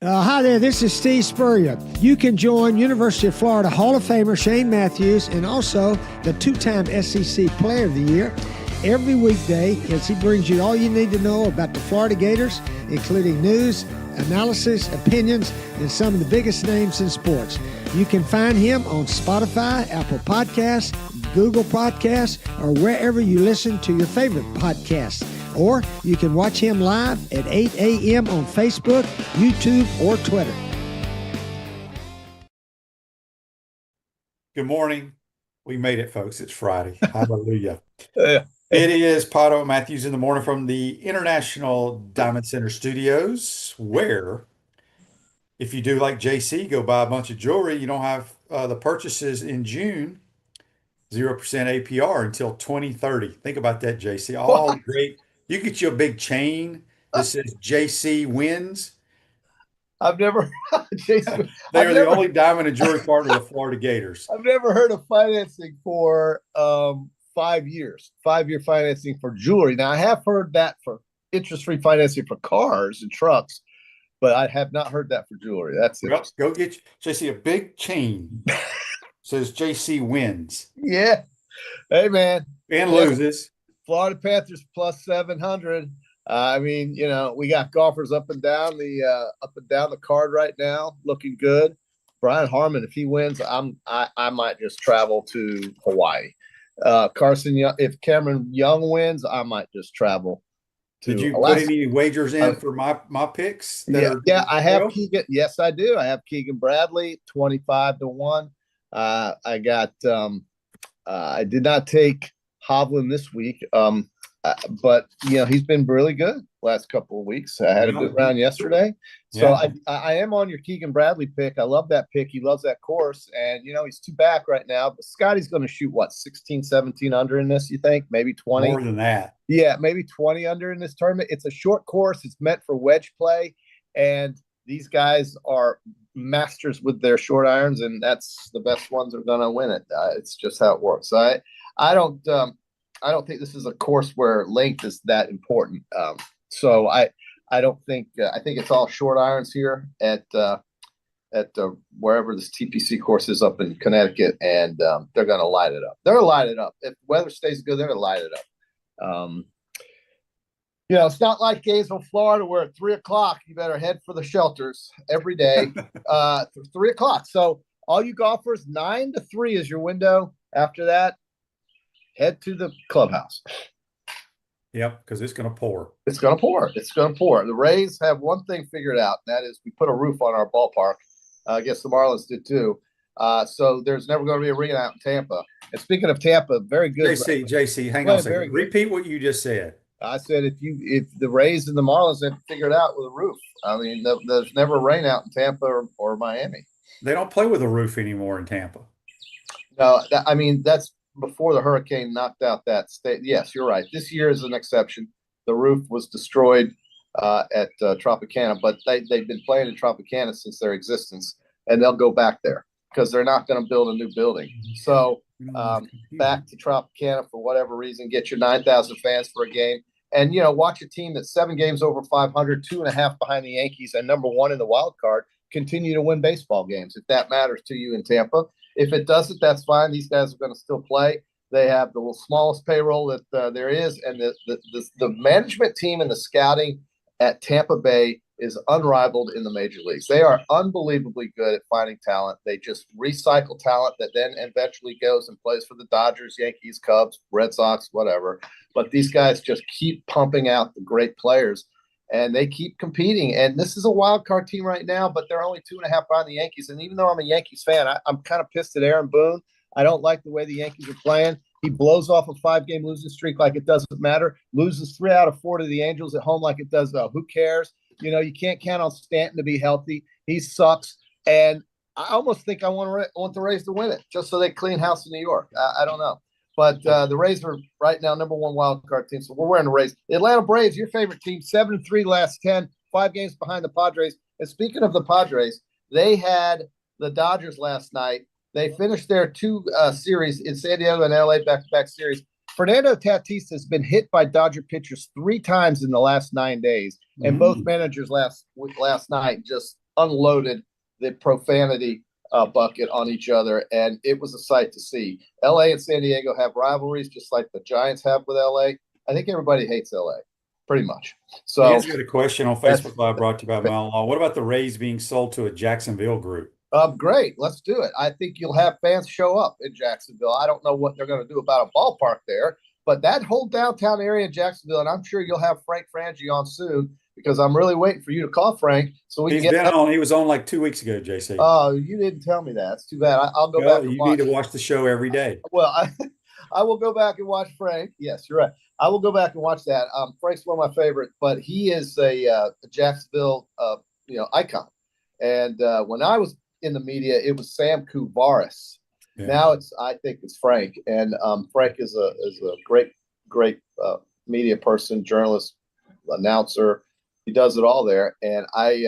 Hi there, this is Steve Spurrier. You can join University of Florida Hall of Famer Shane Matthews and also the two-time SEC Player of the Year every weekday as he brings you all you need to know about the Florida Gators, including news, analysis, opinions, and some of the biggest names in sports. You can find him on Spotify, Apple Podcasts, Google Podcasts, or wherever you listen to your favorite podcasts. Or you can watch him live at 8 a.m. on Facebook, YouTube, or Twitter. Good morning. We made it, folks. It's Friday. Hallelujah. Yeah. It is PodUp Matthews in the morning from the International Diamond Center Studios, where if you do like JC, go buy a bunch of jewelry, you don't have the purchases in June, 0% APR until 2030. Think about that, JC. All great. You get you a big chain that says JC wins. I've never, Jason, They are the only diamond and jewelry partner of the Florida Gators. I've never heard of financing for 5 years, 5-year financing for jewelry. Now I have heard that for interest-free financing for cars and trucks, but I have not heard that for jewelry. That's it. Well, go get JC a big chain. Says JC wins. Yeah. Hey man. And loses. Florida Panthers plus 700. I mean, you know, we got golfers up and down the card right now, looking good. Brian Harmon, if he wins, I might just travel to Hawaii. Carson Young, if Cameron Young wins, I might just travel to Did you Alaska. put any wagers in for my picks? Yeah, I have Keegan. Yes, I do. I have Keegan Bradley, 25-1. I got I did not take Hovland this week. But you know, he's been really good last couple of weeks. I had a good round yesterday. So Yeah. I am on your Keegan Bradley pick. I love that pick. He loves that course. And you know, he's 2 back right now. But Scotty's gonna shoot what, 16, 17 under in this, you think? Maybe 20. More than that. Yeah, maybe 20 under in this tournament. It's a short course, it's meant for wedge play, and these guys are masters with their short irons, and that's the best ones are gonna win it. It's just how it works. So I don't think this is a course where length is that important. So I don't think I think it's all short irons here at wherever this TPC course is up in Connecticut, and they're going to light it up. They're going to light it up. If the weather stays good, they're going to light it up. You know, it's not like Gainesville, Florida, where at 3:00 you better head for the shelters every day. 3:00. So all you golfers, 9 to 3 is your window. After that, head to the clubhouse. Yep, because it's going to pour. It's going to pour. It's going to pour. The Rays have one thing figured out, and that is we put a roof on our ballpark. I guess the Marlins did too. So there's never going to be a arena out in Tampa. And speaking of Tampa, very good. JC, hang on a second. Repeat what you just said. I said if the Rays and the Marlins have figured it out with a roof. I mean, there's never rain out in Tampa or Miami. They don't play with a roof anymore in Tampa. No, I mean, that's before the hurricane knocked out that state. Yes, you're right. This year is an exception. The roof was destroyed at Tropicana, but they've been playing in Tropicana since their existence, and they'll go back there because they're not going to build a new building. So back to Tropicana for whatever reason, get your 9,000 fans for a game, and you know, watch a team that's 7 games over 500, 2.5 behind the Yankees, and number 1 in the wild card continue to win baseball games if that matters to you in Tampa. If it doesn't, that's fine. These guys are going to still play. They have the smallest payroll that there is, and the management team and the scouting at Tampa Bay is unrivaled in the major leagues. They are unbelievably good at finding talent. They just recycle talent that then eventually goes and plays for the Dodgers, Yankees, Cubs, Red Sox, whatever. But these guys just keep pumping out the great players, and they keep competing. And this is a wild card team right now, but they're only 2.5 behind the Yankees. And even though I'm a Yankees fan, I'm kind of pissed at Aaron Boone. I don't like the way the Yankees are playing. He blows off a 5-game losing streak like it doesn't matter. Loses 3 out of 4 to the Angels at home like it does. Who cares? You know, you can't count on Stanton to be healthy. He sucks. And I almost think I want the Rays to win it just so they clean house in New York. I don't know. But the Rays are right now number 1 wild card team, so we're wearing the Rays. The Atlanta Braves, your favorite team, 7-3 last 10, 5 games behind the Padres. And speaking of the Padres, they had the Dodgers last night. They finished their 2 series in San Diego and LA back-to-back series. Fernando Tatis has been hit by Dodger pitchers 3 times in the last 9 days, and both managers last night just unloaded the profanity bucket on each other, and it was a sight to see. LA and San Diego have rivalries just like the Giants have with LA. I think everybody hates LA, pretty much. So Dan's got a question on Facebook Live brought to you by Mount Law. What about the Rays being sold to a Jacksonville group? Great, let's do it. I think you'll have fans show up in Jacksonville. I don't know what they're going to do about a ballpark there, but that whole downtown area in Jacksonville, and I'm sure you'll have Frank Frangie on soon, because I'm really waiting for you to call Frank so we can get been on. He was on like 2 weeks ago, JC. Oh, you didn't tell me that. It's too bad. I'll go back and you watch. need to watch the show every day. Well, I will go back and watch Frank. Yes, you're right. I will go back and watch that. Frank's one of my favorite, but he is a Jacksonville icon. And when I was in the media, it was Sam Kuvaris. Yeah. Now I think it's Frank, and Frank is a great media person, journalist, announcer. He does it all there, and I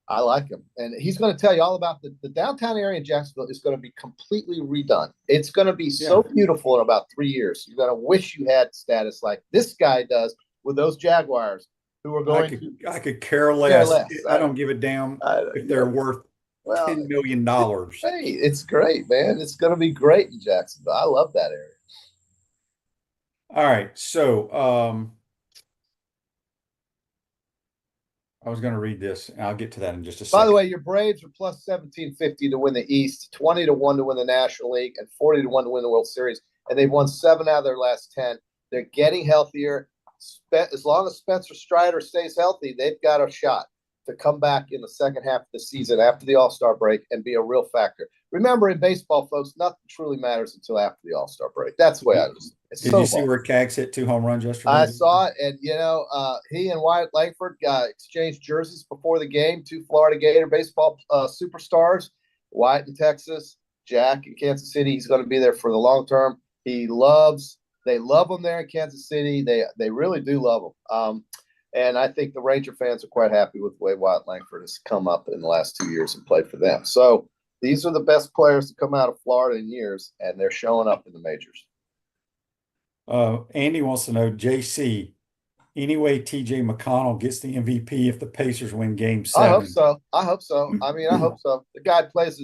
like him. And he's going to tell you all about the downtown area in Jacksonville is going to be completely redone. It's going to be so beautiful in about 3 years. You're going to wish you had status like this guy does with those Jaguars who are going. I could care less. I don't give a damn if they're worth $10 million. Hey, it's great, man. It's going to be great in Jacksonville. I love that area. All right, so I was going to read this, and I'll get to that in just a second. By the way, your Braves are plus 1750 to win the East, 20 to 1 to win the National League, and 40 to 1 to win the World Series. And they've won 7 out of their last 10. They're getting healthier. As long as Spencer Strider stays healthy, they've got a shot to come back in the second half of the season after the All-Star break and be a real factor. Remember, in baseball, folks, nothing truly matters until after the All-Star break. That's the way I was. Did you see where Cags hit 2 home runs yesterday? I saw it, and he and Wyatt Langford exchanged jerseys before the game. 2 Florida Gator baseball superstars. Wyatt in Texas, Jack in Kansas City. He's going to be there for the long term. They love him there in Kansas City. They really do love him. And I think the Ranger fans are quite happy with the way Wyatt Langford has come up in the last 2 years and played for them. So these are the best players to come out of Florida in years, and they're showing up in the majors. Andy wants to know, JC, anyway, TJ McConnell gets the MVP if the Pacers win Game 7. I hope so. I hope so. The guy plays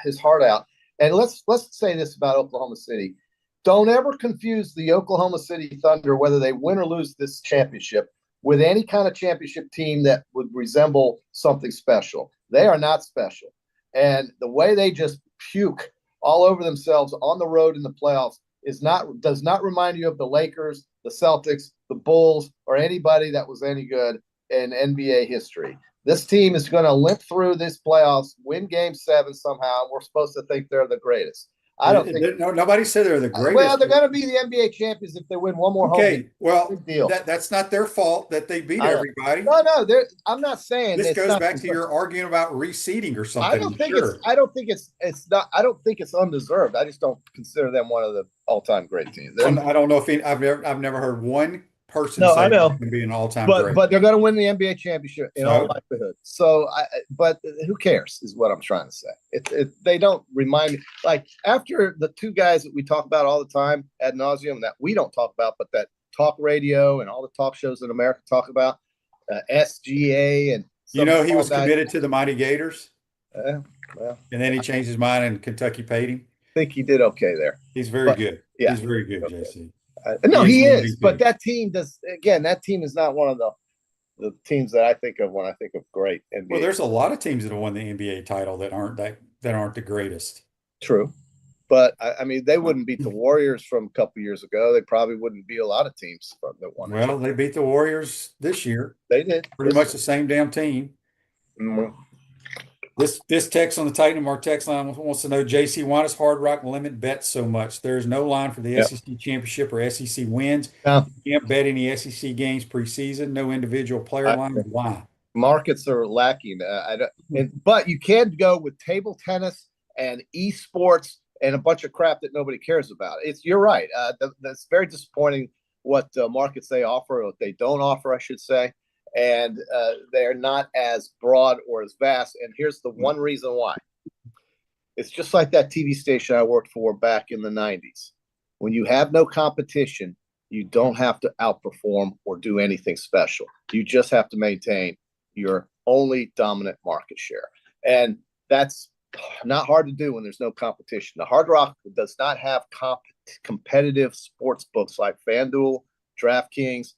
his heart out. And let's say this about Oklahoma City. Don't ever confuse the Oklahoma City Thunder, whether they win or lose this championship, with any kind of championship team that would resemble something special. They are not special. And the way they just puke all over themselves on the road in the playoffs does not remind you of the Lakers, the Celtics, the Bulls, or anybody that was any good in NBA history. This team is going to limp through this playoffs, win Game 7 somehow, and we're supposed to think they're the greatest. I don't think nobody said they're the greatest. Well, they're going to be the NBA champions if they win one more home. Okay, well, that's not their fault that they beat everybody. No, I'm not saying this goes back to your arguing about reseeding or something. I don't think it's undeserved. I just don't consider them one of the all-time great teams. I don't know if I've never heard one person say they can be an all-time great. But they're going to win the NBA championship in all likelihood. So, but who cares is what I'm trying to say. They don't remind me, like after the 2 guys that we talk about all the time ad nauseum that we don't talk about, but that talk radio and all the talk shows in America talk about, SGA and he was committed to the Mighty Gators. And then he changed his mind and Kentucky paid him. I think he did okay there. He's very good. Yeah, he's very good, JC. No, he is, but that team that team is not one of the teams that I think of when I think of great NBA. Well, there's a lot of teams that have won the NBA title that aren't the greatest. True, but they wouldn't beat the Warriors from a couple years ago. They probably wouldn't beat a lot of teams that won. Well, they beat the Warriors this year. They did pretty much the same damn team. Mm-hmm. This text on the Titan of our text line wants to know, JC, why does Hard Rock limit bets so much? There is no line for the SEC championship or SEC wins. You can't bet any SEC games preseason. No individual player line. Why? Markets are lacking. But you can go with table tennis and esports and a bunch of crap that nobody cares about. You're right. That's very disappointing what markets they offer, or what they don't offer, I should say. And they're not as broad or as vast. And here's the one reason why. It's just like that TV station I worked for back in the 90s. When you have no competition, you don't have to outperform or do anything special. You just have to maintain your only dominant market share. And that's not hard to do when there's no competition. The Hard Rock does not have competitive sports books like FanDuel, DraftKings,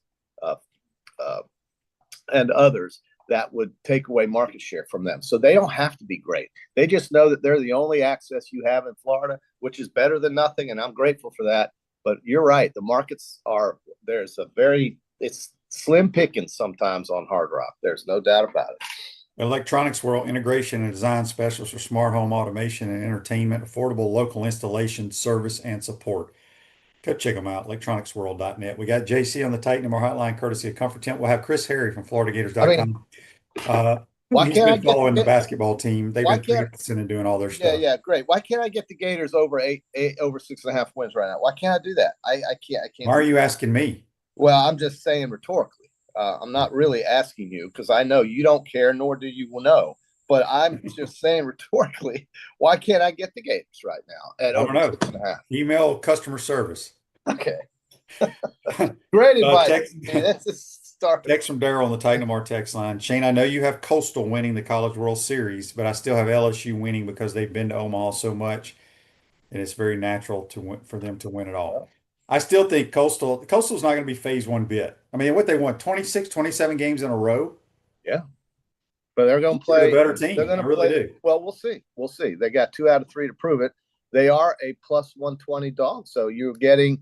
and others that would take away market share from them. So they don't have to be great. They just know that they're the only access you have in Florida, which is better than nothing, and I'm grateful for that. But you're right. The markets it's slim pickings sometimes on Hard Rock. There's no doubt about it. Electronics World integration and design specialists for smart home automation and entertainment, affordable local installation, service, and support. Go check them out, electronicsworld.net. We got JC on the Titan More hotline, courtesy of Comfort Tent. We'll have Chris Harry from FloridaGators.com. He's been following the basketball team. They've been practicing and doing all their stuff. Yeah, great. Why can't I get the Gators over over 6.5 wins right now? Why can't I do that? I can't. Why are you asking me? Well, I'm just saying rhetorically. I'm not really asking you because I know you don't care, nor do you know. But I'm just saying rhetorically, why can't I get the Gators right now at over 6.5? Email customer service. Okay. Great advice. That's a start. Text from Daryl on the Titan More text line. Shane, I know you have Coastal winning the College World Series, but I still have LSU winning because they've been to Omaha so much, and it's very natural for them to win it all. I still think Coastal's not going to be phase one bit. I mean, what they won, 26, 27 games in a row? Yeah. But they're going to play a better team. I really do. Well, we'll see. We'll see. They got 2 out of 3 to prove it. They are a plus 120 dog, so you're getting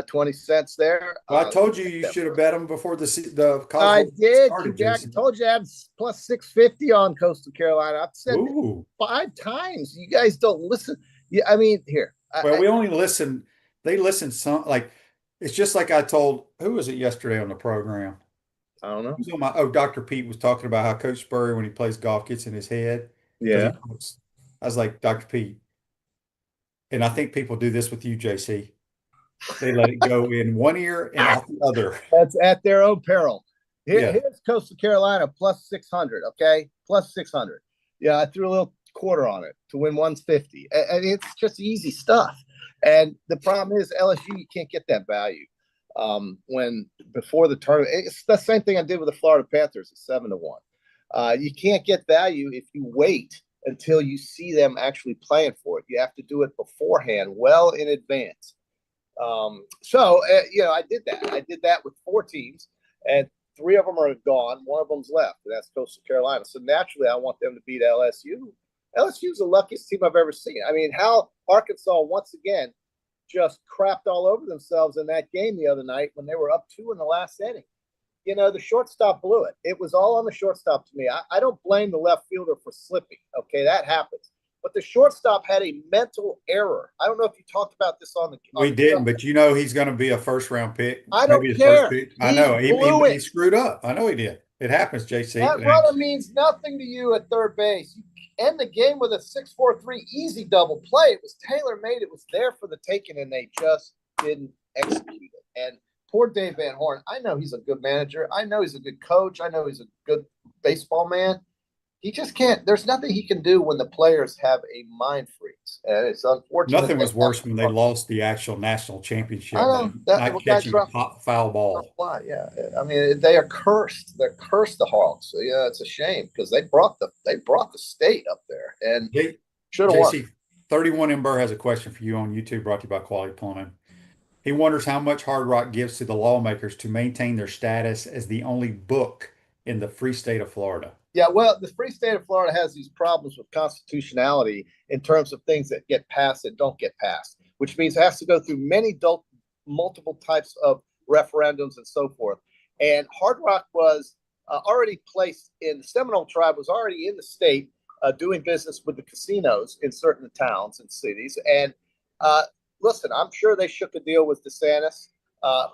20 cents there. Well, I told you should have bet them before the college. I did. Jack, I told you I had plus 650 on Coastal Carolina. I've said it 5 times. You guys don't listen. Yeah, I mean, here. We only listen. They listen it's just like I told, who was it yesterday on the program? I don't know. Dr. Pete was talking about how Coach Spurrier, when he plays golf, gets in his head. Yeah. I was like, Dr. Pete, and I think people do this with you, JC. They let it go in one ear and out the other. That's at their own peril. Here's Coastal Carolina plus 600, okay? Plus 600. Yeah, I threw a little quarter on it to win 150. And it's just easy stuff. And the problem is LSU, you can't get that value. When before the tournament, it's the same thing I did with the Florida Panthers at 7-1. You can't get value if you wait until you see them actually playing for it. You have to do it beforehand, well in advance. I did that. I did that with 4 teams, and 3 of them are gone. 1 of them's left, and that's Coastal Carolina. So naturally, I want them to beat LSU. LSU is the luckiest team I've ever seen. I mean, how Arkansas once again just crapped all over themselves in that game the other night when they were up 2 in the last inning. You know, the shortstop blew it. It was all on the shortstop to me. I don't blame the left fielder for slipping. Okay, that happens. But the shortstop had a mental error. I don't know if you talked about this on the. We didn't, but you know he's going to be a first-round pick. I don't care. I know he screwed up. I know he did. It happens, JC. That runner means nothing to you at third base. You end the game with a 6-4-3 easy double play. It was tailor-made. It was there for the taking, and they just didn't execute it. And poor Dave Van Horn. I know he's a good manager. I know he's a good coach. I know he's a good baseball man. He just can't. There's nothing he can do when the players have a mind freeze, and it's unfortunate. Nothing was worse when they lost the actual national championship. I know not catching a foul ball. Yeah, I mean they are cursed. They're cursed, the Hawks. So yeah, it's a shame because they brought the state up there and should have won. 31 Ember has a question for you on YouTube, brought to you by Quality Plumbing. He wonders how much Hard Rock gives to the lawmakers to maintain their status as the only book in the free state of Florida. Yeah, well, the free state of Florida has these problems with constitutionality in terms of things that get passed and don't get passed, which means it has to go through multiple types of referendums and so forth. And Hard Rock was already placed in the Seminole tribe, was already in the state doing business with the casinos in certain towns and cities. And listen, I'm sure they shook a deal with DeSantis,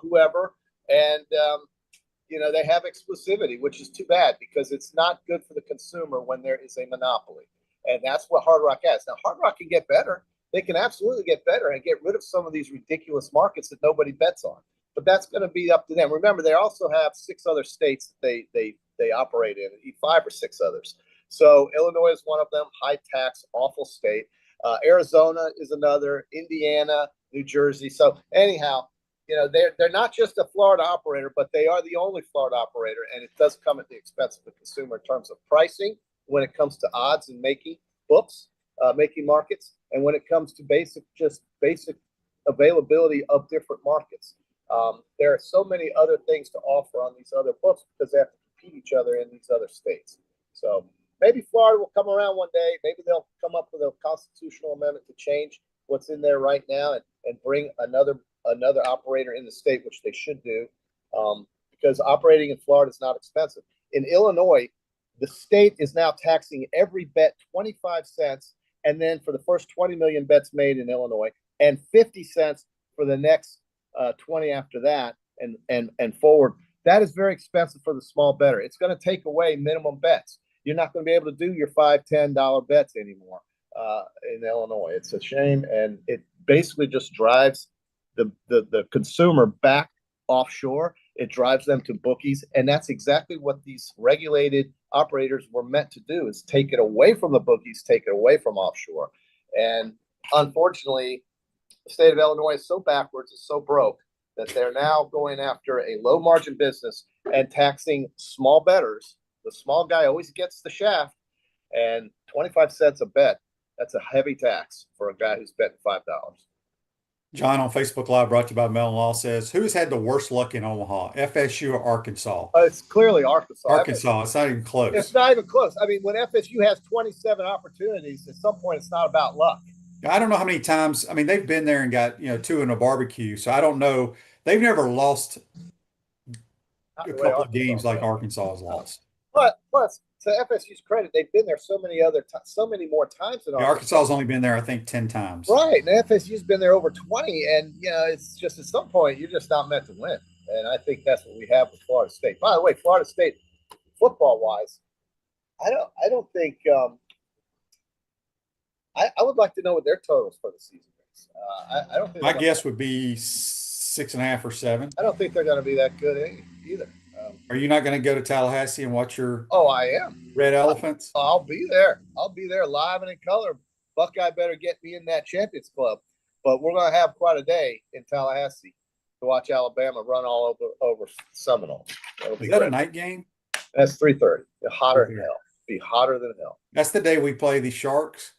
whoever, and they have exclusivity, which is too bad because it's not good for the consumer when there is a monopoly. And that's what Hard Rock has. Now, Hard Rock can get better. They can absolutely get better and get rid of some of these ridiculous markets that nobody bets on. But that's going to be up to them. Remember, they also have 6 other states that they operate in, 5 or 6 others. So Illinois is one of them, high tax, awful state. Arizona is another, Indiana, New Jersey. So anyhow, they're not just a Florida operator, but they are the only Florida operator, and it does come at the expense of the consumer in terms of pricing when it comes to odds and making books, making markets, and when it comes to basic availability of different markets. There are so many other things to offer on these other books because they have to compete each other in these other states. So maybe Florida will come around one day. Maybe they'll come up with a constitutional amendment to change what's in there right now and bring another operator in the state, which they should do, because operating in Florida is not expensive. In Illinois, the state is now taxing every bet 25 cents, and then for the first 20 million bets made in Illinois, and 50 cents for the next 20 after that, and forward. That is very expensive for the small bettor. It's going to take away minimum bets. You're not going to be able to do your $5, $10 bets anymore in Illinois. It's a shame, and it basically just drives the consumer back offshore. It drives them to bookies, and that's exactly what these regulated operators were meant to do: is take it away from the bookies, take it away from offshore. And unfortunately, the state of Illinois is so backwards, is so broke, that they're now going after a low margin business and taxing small bettors. The small guy always gets the shaft, and 25 cents a bet. That's a heavy tax for a guy who's betting $5. John on Facebook Live, brought to you by Mellon Law, says, who has had the worst luck in Omaha, FSU or Arkansas? It's clearly Arkansas. Arkansas. It's not even close. It's not even close. I mean, when FSU has 27 opportunities, at some point, it's not about luck. I don't know how many times. I mean, they've been there and got, 2 in a barbecue. So I don't know. They've never lost a couple of games like Arkansas has lost. But plus, to FSU's credit, they've been there so many more times than Arkansas has only been there, I think, 10 times. Right, and FSU's been there over 20, and it's just at some point you're just not meant to win, and I think that's what we have with Florida State. By the way, Florida State, football-wise, I don't think. I would like to know what their totals for the season is. I don't think my guess would be 6.5 or 7. I don't think they're going to be that good either. Are you not going to go to Tallahassee and watch your? Oh, I am. Red Elephants? I'll be there. I'll be there live and in color. Buckeye better get me in that Champions Club. But we're going to have quite a day in Tallahassee to watch Alabama run all over Seminole. Is that a night game? That's 3:30. Hotter than hell. Be hotter than hell. That's the day we play the Sharks?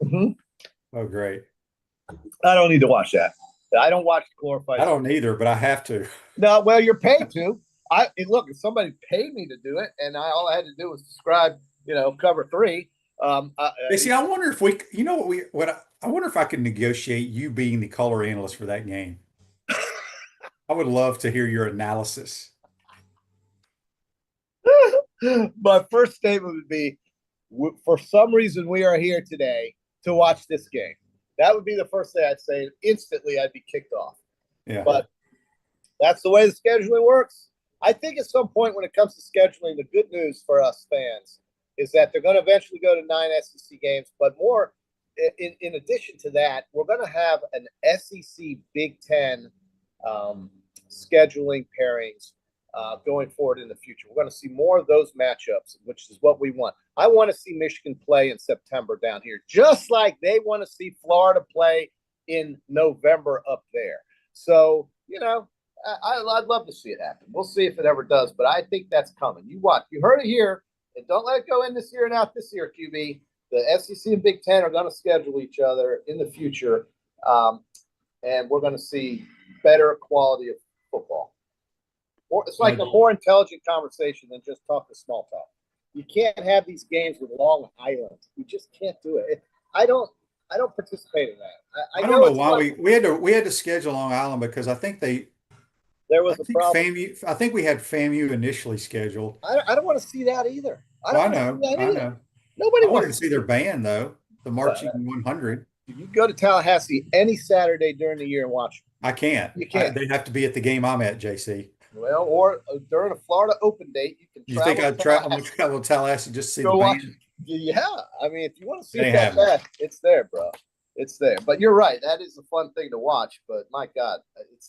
Mm-hmm. Oh, great. I don't need to watch that. I don't watch glorified. I don't either, but I have to. No, well, you're paid to. Look, if somebody paid me to do it, and all I had to do was describe, cover 3. See, I wonder if I wonder if I could negotiate you being the color analyst for that game. I would love to hear your analysis. My first statement would be, for some reason, we are here today to watch this game. That would be the first thing I'd say. Instantly, I'd be kicked off. Yeah. But that's the way the scheduling works. I think at some point when it comes to scheduling, the good news for us fans is that they're going to eventually go to 9 SEC games. But more, in addition to that, we're going to have an SEC Big Ten scheduling pairings going forward in the future. We're going to see more of those matchups, which is what we want. I want to see Michigan play in September down here, just like they want to see Florida play in November up there. So, I'd love to see it happen. We'll see if it ever does, but I think that's coming. You watch. You heard it here, and don't let it go in this year and out this year, QB. The SEC and Big Ten are going to schedule each other in the future, and we're going to see better quality of football. It's like a more intelligent conversation than just talk to small talk. You can't have these games with Long Island. You just can't do it. I don't participate in that. I don't know why we had to schedule Long Island because I think there was a problem. I think we had FAMU initially scheduled. I don't want to see that either. I know. Nobody wanted to see their band though. The Marching 100. You go to Tallahassee any Saturday during the year and watch them. I can't. You can't. They'd have to be at the game I'm at, JC. Well, or during a Florida Open date, you can. You think I'd travel to Tallahassee just to see the band? Yeah, I mean, if you want to see that bad, it's there, bro. It's there. But you're right. That is a fun thing to watch. But my God,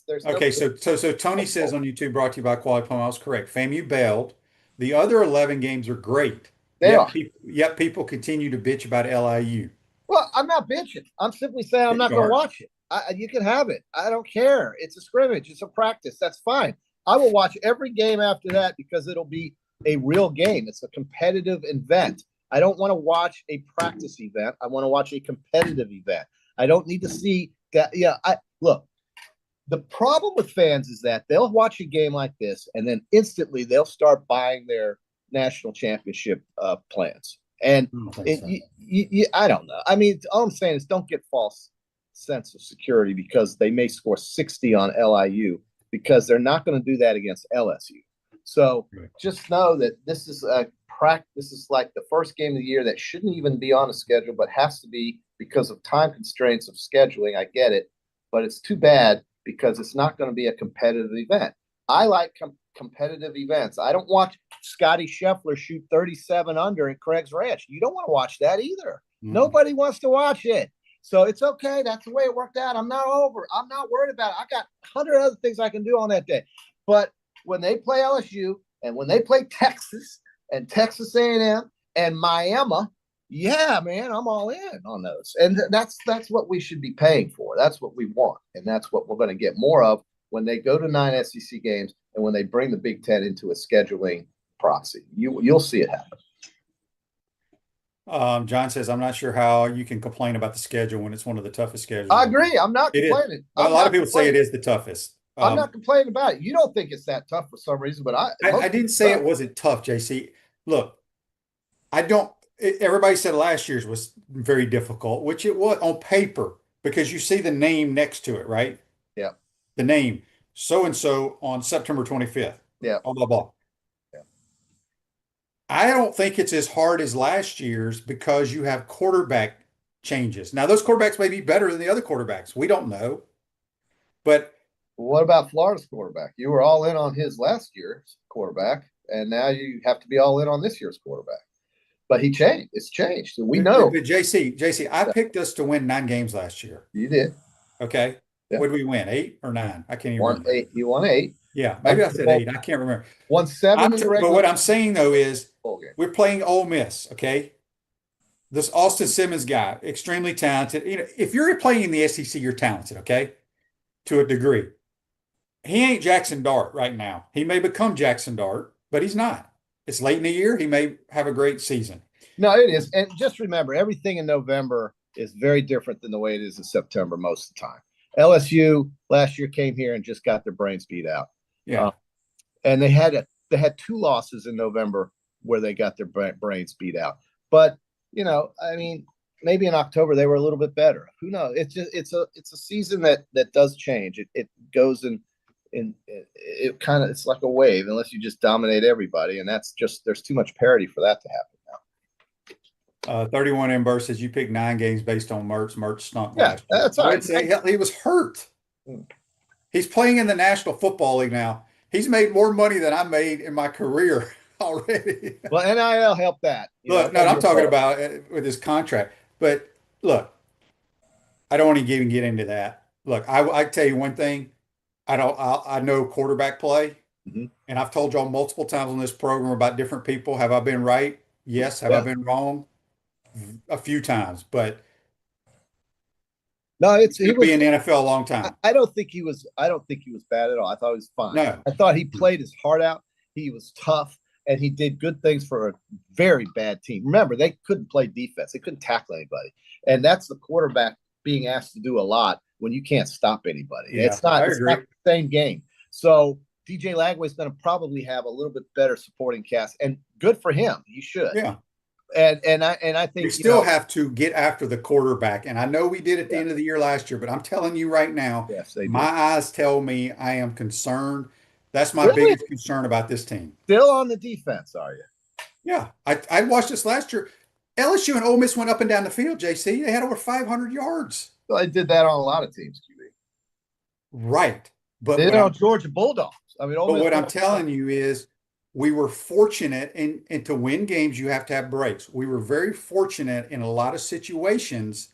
there's okay. So Tony says on YouTube, brought to you by Quality Plum. I was correct. FAMU bailed. The other 11 games are great. Yet people continue to bitch about LIU. Well, I'm not bitching. I'm simply saying I'm not going to watch it. You can have it. I don't care. It's a scrimmage. It's a practice. That's fine. I will watch every game after that because it'll be a real game. It's a competitive event. I don't want to watch a practice event. I want to watch a competitive event. I don't need to see that. Yeah, look. The problem with fans is that they'll watch a game like this and then instantly they'll start buying their national championship plans. And I don't know. I mean, all I'm saying is don't get false sense of security because they may score 60 on LIU because they're not going to do that against LSU. So just know that this is a practice. This is like the first game of the year that shouldn't even be on a schedule, but has to be because of time constraints of scheduling. I get it, but it's too bad because it's not going to be a competitive event. I like competitive events. I don't watch Scotty Scheffler shoot 37 under in Craig's Ranch. You don't want to watch that either. Nobody wants to watch it. So it's okay. That's the way it worked out. I'm not worried about it. I got 100 other things I can do on that day. But when they play LSU and when they play Texas and Texas A&M and Miami, yeah, man, I'm all in on those. And that's what we should be paying for. That's what we want. And that's what we're going to get more of when they go to 9 SEC games and when they bring the Big Ten into a scheduling proxy. You'll see it happen. John says, I'm not sure how you can complain about the schedule when it's one of the toughest schedules. I agree. I'm not complaining. A lot of people say it is the toughest. I'm not complaining about it. You don't think it's that tough for some reason, but I didn't say it wasn't tough, JC. Look, everybody said last year's was very difficult, which it was on paper because you see the name next to it, right? Yeah. The name so-and-so on September 25th. Yeah. Blah, blah, blah. Yeah. I don't think it's as hard as last year's because you have quarterback changes. Now, those quarterbacks may be better than the other quarterbacks. We don't know. But what about Florida's quarterback? You were all in on his last year's quarterback, and now you have to be all in on this year's quarterback. But he changed. It's changed. We know. But JC, I picked us to win 9 games last year. You did. Okay. Yeah. What did we win? 8 or 9? I can't even remember. 8. You won 8. Yeah. Maybe I said 8. I can't remember. Won 7. But what I'm saying, though, is we're playing Ole Miss, okay? This Austin Simmons guy, extremely talented. You know, if you're playing in the SEC, you're talented, okay? To a degree. He ain't Jackson Dart right now. He may become Jackson Dart, but he's not. It's late in the year. He may have a great season. No, it is. And just remember, everything in November is very different than the way it is in September most of the time. LSU last year came here and just got their brains beat out. Yeah. And they had 2 losses in November where they got their brains beat out. But, you know, I mean, maybe in October they were a little bit better. Who knows? It's a season that does change. It goes in it kind of, it's like a wave unless you just dominate everybody, and that's just, there's too much parity for that to happen now. 31 Ember says you picked 9 games based on Mertz stunk. Yeah, that's all right. He was hurt. He's playing in the National Football League now. He's made more money than I made in my career already. Well, NIL helped that. Look, no, I'm talking about with his contract. But look, I don't want to even get into that. Look, I tell you one thing. I know quarterback play, and I've told y'all multiple times on this program about different people. Have I been right? Yes. Have I been wrong? A few times, but no, he was in the NFL a long time. I don't think he was bad at all. I thought he was fine. No. I thought he played his heart out. He was tough, and he did good things for a very bad team. Remember, they couldn't play defense. They couldn't tackle anybody, and that's the quarterback being asked to do a lot when you can't stop anybody. Yeah, it's not the same game. So DJ Lagway's going to probably have a little bit better supporting cast, and good for him. He should. Yeah. And I think we still have to get after the quarterback. And I know we did at the end of the year last year, but I'm telling you right now, my eyes tell me I am concerned. That's my biggest concern about this team. Still on the defense, are you? Yeah. I watched this last year. LSU and Ole Miss went up and down the field, JC. They had over 500 yards. Well, they did that on a lot of teams, QB. Right. But they did on Georgia Bulldogs. I mean, but what I'm telling you is we were fortunate, and to win games, you have to have breaks. We were very fortunate in a lot of situations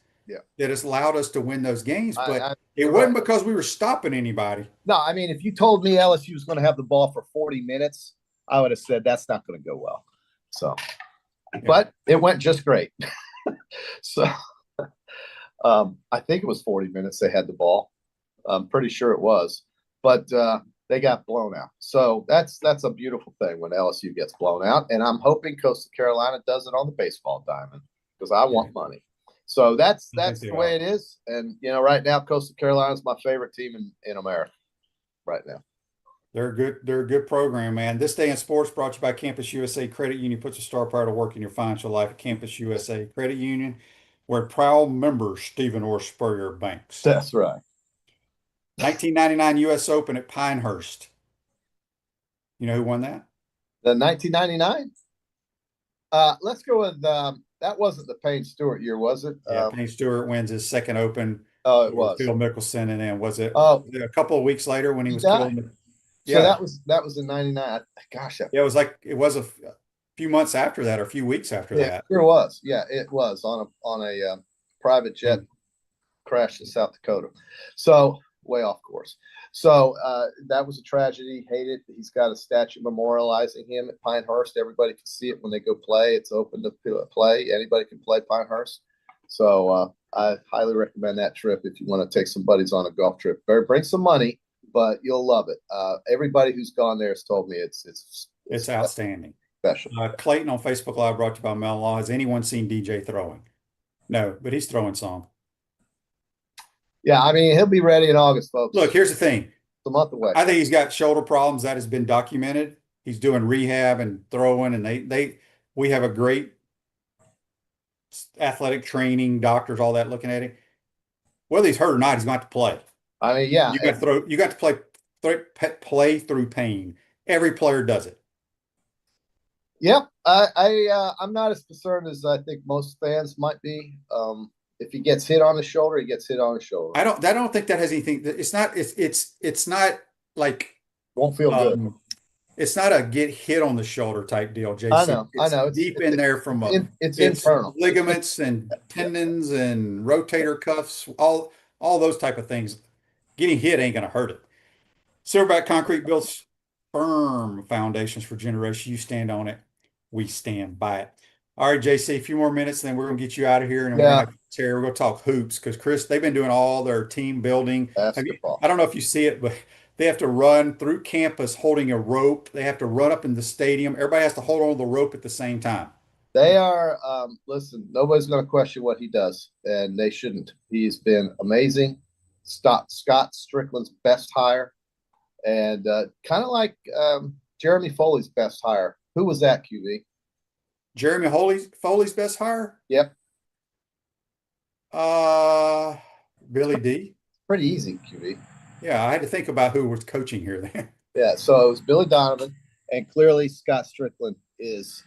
that has allowed us to win those games, but it wasn't because we were stopping anybody. No, I mean, if you told me LSU was going to have the ball for 40 minutes, I would have said that's not going to go well. So, but it went just great. So, I think it was 40 minutes they had the ball. I'm pretty sure it was, but they got blown out. So that's a beautiful thing when LSU gets blown out, and I'm hoping Coastal Carolina does it on the baseball diamond because I want money. So that's the way it is. And right now, Coastal Carolina is my favorite team in America right now. They're good. They're a good program, man. This Day in Sports brought to you by Campus USA Credit Union. Puts a star power to work in your financial life at Campus USA Credit Union, where proud members Stephen Orr Spurrier banks. That's right. 1999 U.S. Open at Pinehurst. You know who won that? The 1999. Let's go with that. Wasn't the Payne Stewart year, was it? Yeah, Payne Stewart wins his second Open. Oh, it was Phil Mickelson, and then was it a couple of weeks later when he was died. killed? So that was in 99. Gosh, yeah, it was a few months after that, or a few weeks after that. It sure was. Yeah, it was on a private jet crash to South Dakota. So way off course. So that was a tragedy. Hate it. He's got a statue memorializing him at Pinehurst. Everybody can see it when they go play. It's open to play. Anybody can play Pinehurst. So I highly recommend that trip if you want to take some buddies on a golf trip. Bring some money, but you'll love it. Everybody who's gone there has told me it's outstanding. Special. Clayton on Facebook Live brought to you by Mel Law. Has anyone seen DJ throwing? No, but he's throwing some. Yeah, I mean, he'll be ready in August, folks. Look, here's the thing. It's a month away. I think he's got shoulder problems. That has been documented. He's doing rehab and throwing, and we have a great athletic training, doctors, all that looking at him. Whether he's hurt or not, he's going to play. I mean, yeah. You got to play through pain. Every player does it. Yep. I'm not as concerned as I think most fans might be. If he gets hit on the shoulder, he gets hit on the shoulder. I don't think that has anything. It's not like won't feel good. It's not a get hit on the shoulder type deal, JC. I know. It's deep in there from it's internal ligaments and tendons and rotator cuffs, all those type of things. Getting hit ain't gonna hurt it. Silverback Concrete builds firm foundations for generations. You stand on it, we stand by it. All right, JC, a few more minutes, then we're gonna get you out of here, and we're gonna talk hoops because Chris, they've been doing all their team building. I don't know if you see it, but they have to run through campus holding a rope. They have to run up in the stadium. Everybody has to hold on to the rope at the same time. They are, listen, nobody's going to question what he does, and they shouldn't. He's been amazing. Scott Strickland's best hire, and kind of like Jeremy Foley's best hire. Who was that, QB? Jeremy Foley's best hire? Yep. Billy D. Pretty easy, QB. Yeah, I had to think about who was coaching here then. Yeah, so it was Billy Donovan, and clearly Scott Strickland is,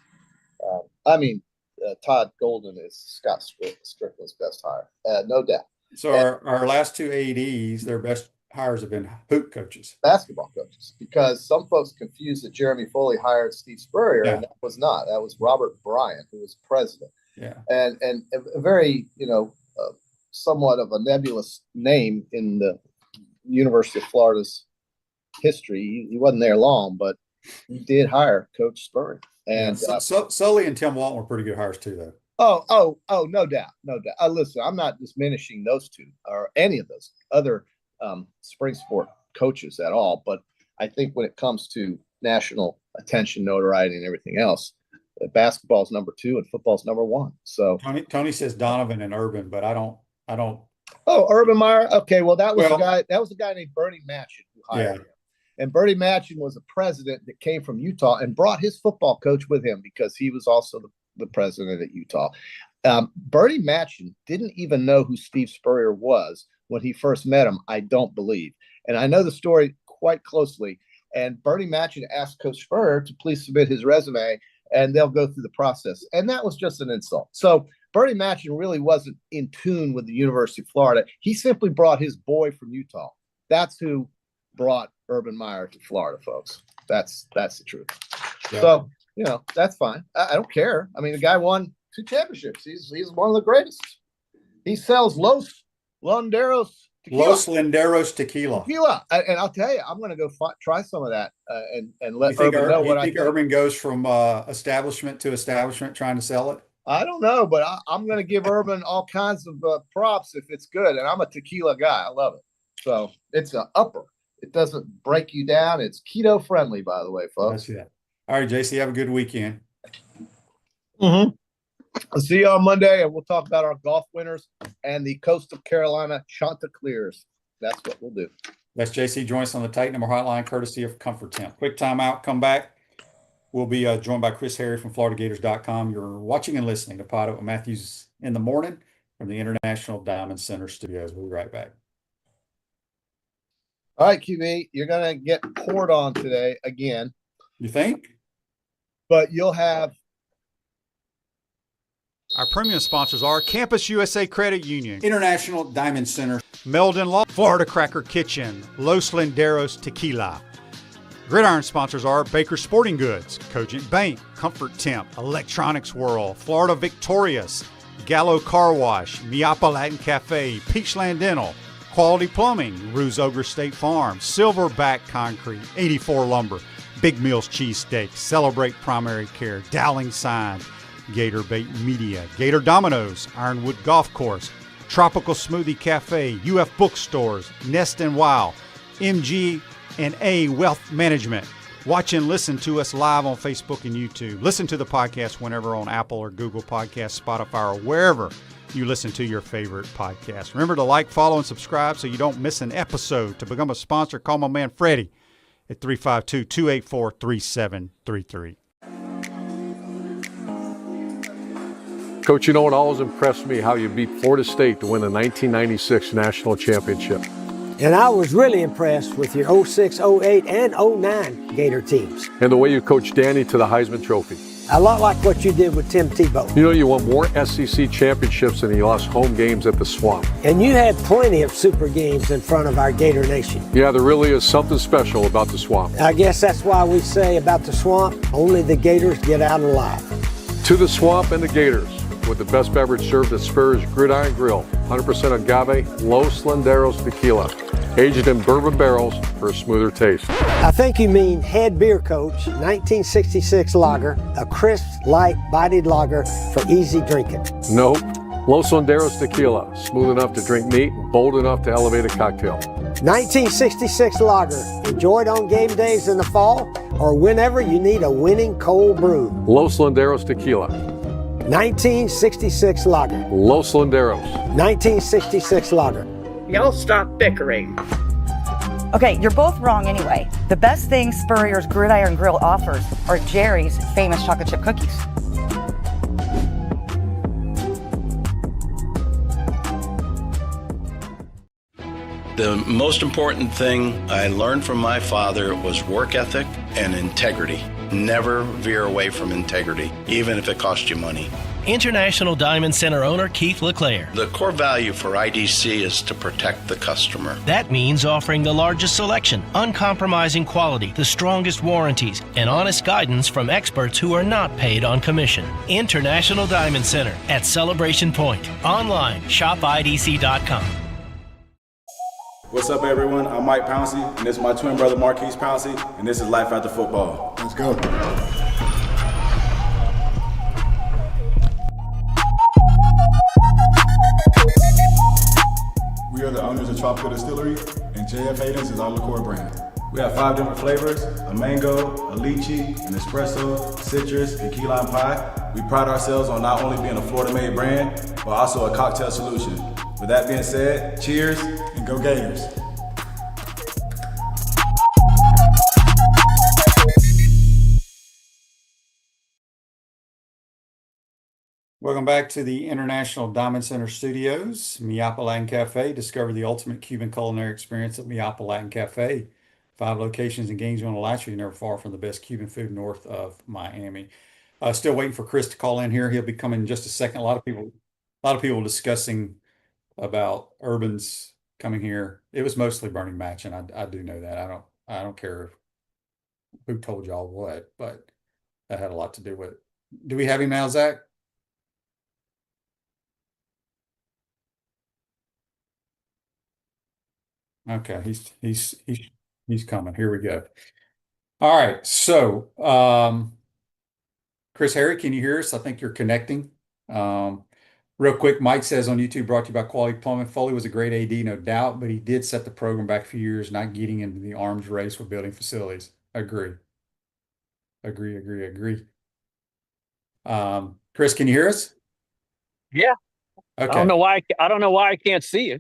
Todd Golden is Scott Strickland's best hire, no doubt. So our last two ADs, their best hires have been hoop coaches. Basketball coaches, because some folks confuse that Jeremy Foley hired Steve Spurrier, and that was not. That was Robert Bryant, who was president. Yeah. And a very, somewhat of a nebulous name in the University of Florida's history. He wasn't there long, but he did hire Coach Spurrier. And Sully and Tim Walton were pretty good hires too, though. Oh, no doubt. Listen, I'm not diminishing those two or any of those other spring sport coaches at all. But I think when it comes to national attention, notoriety, and everything else, basketball's number 2 and football's number 1. So Tony says Donovan and Urban, but I don't. Oh, Urban Meyer. Okay, well that was a guy. That was a guy named Bernie Matchin who hired him. And Bernie Matchin was a president that came from Utah and brought his football coach with him because he was also the president at Utah. Bernie Matchin didn't even know who Steve Spurrier was when he first met him, I don't believe. And I know the story quite closely. And Bernie Matchin asked Coach Spurrier to please submit his resume, and they'll go through the process. And that was just an insult. So Bernie Matchin really wasn't in tune with the University of Florida. He simply brought his boy from Utah. That's who brought Urban Meyer to Florida, folks. That's the truth. Yeah. So, that's fine. I don't care. I mean, the guy won 2 championships. He's one of the greatest. He sells Los Linderos tequila. And I'll tell you, I'm going to go try some of that and let Urban know what I think. Urban goes from establishment to establishment trying to sell it? I don't know, but I'm going to give Urban all kinds of props if it's good. And I'm a tequila guy. I love it. So it's an upper. It doesn't break you down. It's keto friendly, by the way, folks. That's it. All right, JC, have a good weekend. Mm-hmm. I'll see you on Monday, and we'll talk about our golf winners and the Coastal Carolina Chanticleers. That's what we'll do. That's JC. Join us on the Titan Number Hotline, courtesy of Comfort Temp. Quick timeout. Come back. We'll be joined by Chris Harry from FloridaGators.com. You're watching and listening to PodUp with Matthews in the morning from the International Diamond Center Studios. We'll be right back. All right, QB, you're going to get poured on today again. You think? But you'll have. Our premium sponsors are Campus USA Credit Union, International Diamond Center, Meldon Law, Florida Cracker Kitchen, Los Linderos Tequila. Gridiron sponsors are Baker Sporting Goods, Cogent Bank, Comfort Temp, Electronics World, Florida Victorious, Gallo Car Wash, Miapa Latin Cafe, Peachland Dental, Quality Plumbing, Ruse Ogre State Farm, Silverback Concrete, 84 Lumber, Big Mills Cheesesteak, Celebrate Primary Care, Dowling Sign, Gator Bait Media, Gator Dominoes, Ironwood Golf Course, Tropical Smoothie Cafe, UF Bookstores, Nest and Wow, MG&A Wealth Management. Watch and listen to us live on Facebook and YouTube. Listen to the podcast whenever on Apple or Google Podcasts, Spotify, or wherever you listen to your favorite podcast. Remember to like, follow, and subscribe so you don't miss an episode. To become a sponsor, call my man Freddie at 352-284-3733. Coach, you know what always impressed me? How you beat Florida State to win the 1996 National Championship. And I was really impressed with your 06, 08, and 09 Gator teams. And the way you coached Danny to the Heisman Trophy. A lot like what you did with Tim Tebow. You know, you won more SEC championships than you lost home games at the Swamp. And you had plenty of super games in front of our Gator Nation. Yeah, there really is something special about the Swamp. I guess that's why we say about the Swamp, only the Gators get out alive. To the Swamp and the Gators, with the best beverage served at Spur's Gridiron Grill, 100% agave, Los Linderos tequila, aged in bourbon barrels for a smoother taste. I think you mean head beer coach, 1966 lager, a crisp, light, bodied lager for easy drinking. Nope. Los Linderos tequila, smooth enough to drink neat, bold enough to elevate a cocktail. 1966 lager, enjoyed on game days in the fall or whenever you need a winning cold brew. Los Linderos tequila. 1966 lager. Los Linderos. 1966 lager. Y'all stop bickering. Okay, you're both wrong anyway. The best thing Spurrier's Gridiron Grill offers are Jerry's famous chocolate chip cookies. The most important thing I learned from my father was work ethic and integrity. Never veer away from integrity, even if it costs you money. International Diamond Center owner Keith LeClaire. The core value for IDC is to protect the customer. That means offering the largest selection, uncompromising quality, the strongest warranties, and honest guidance from experts who are not paid on commission. International Diamond Center at Celebration Point. Online, shopidc.com. What's up, everyone? I'm Mike Pouncey, and this is my twin brother Marquise Pouncey, and this is Life After Football. Let's go. We are the owners of Tropical Distillery, and JF Hayden's is our liqueur brand. We have 5 different flavors: a mango, a lychee, an espresso, citrus, and key lime pie. We pride ourselves on not only being a Florida-made brand, but also a cocktail solution. With that being said, cheers and go Gators. Welcome back to the International Diamond Center Studios, Miapa Latin Cafe. Discover the ultimate Cuban culinary experience at Miapa Latin Cafe. 5 locations in Gainesville and Alachua. You're never far from the best Cuban food north of Miami. Still waiting for Chris to call in here. He'll be coming in just a second. A lot of people discussing about Urban's coming here. It was mostly Burning Match, and I do know that. I don't care who told y'all what, but that had a lot to do with it. Do we have him now, Zach? Okay, he's coming. Here we go. All right, so Chris Harry, can you hear us? I think you're connecting. Um, Real quick, Mike says on YouTube, brought to you by Quality Plumbing. Foley was a great AD, no doubt, but he did set the program back a few years, not getting into the arms race with building facilities. Agree. Agree, agree, agree. Chris, can you hear us? Yeah. Okay. I don't know why I can't see you.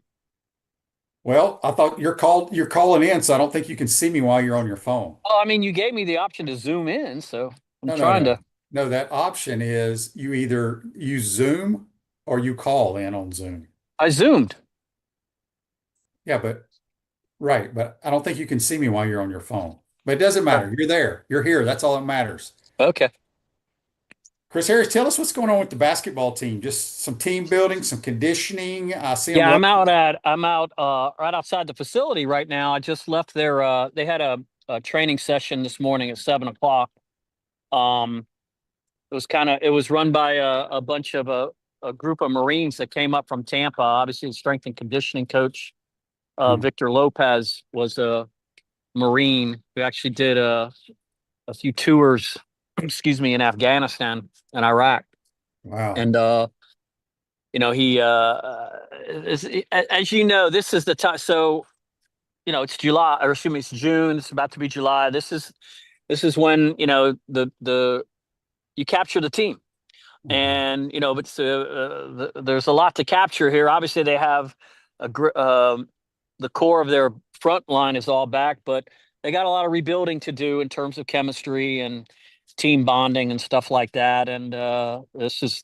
Well, I thought you're calling in, so I don't think you can see me while you're on your phone. Well, I mean, you gave me the option to zoom in, so I'm No, no, trying no. to. No, that option is you either use Zoom or you call in on Zoom. I zoomed. Yeah, right, but I don't think you can see me while you're on your phone. But it doesn't matter. You're there. You're here. That's all that matters. Okay. Chris Harris, tell us what's going on with the basketball team. Just some team building, some conditioning. I see them. Yeah, I'm out right outside the facility right now. I just left their they had a training session this morning at 7 o'clock. It was run by a bunch of a group of Marines that came up from Tampa. Obviously, the strength and conditioning coach Victor Lopez was a Marine who actually did a few tours, excuse me, in Afghanistan and Iraq. Wow. And he as you know, this is the time. So it's July, or excuse me, it's June. It's about to be July. This is when the you capture the team. And but there's a lot to capture here. Obviously, they have the core of their front line is all back, but they got a lot of rebuilding to do in terms of chemistry and team bonding and stuff like that. And this is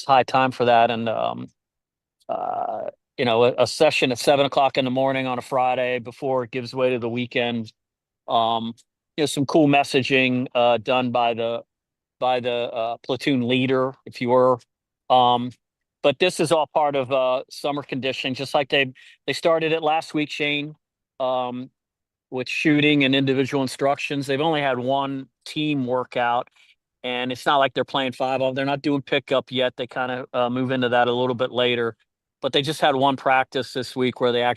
high time for that. And a session at 7 o'clock in the morning on a Friday before it gives way to the weekend. Some cool messaging done by the platoon leader, if you were. But this is all part of summer conditioning, just like they started it last week, Shane, with shooting and individual instructions. They've only had one team workout, and it's not like they're playing 5-on. They're not doing pickup yet. They kind of move into that a little bit later. But they just had one practice this week where I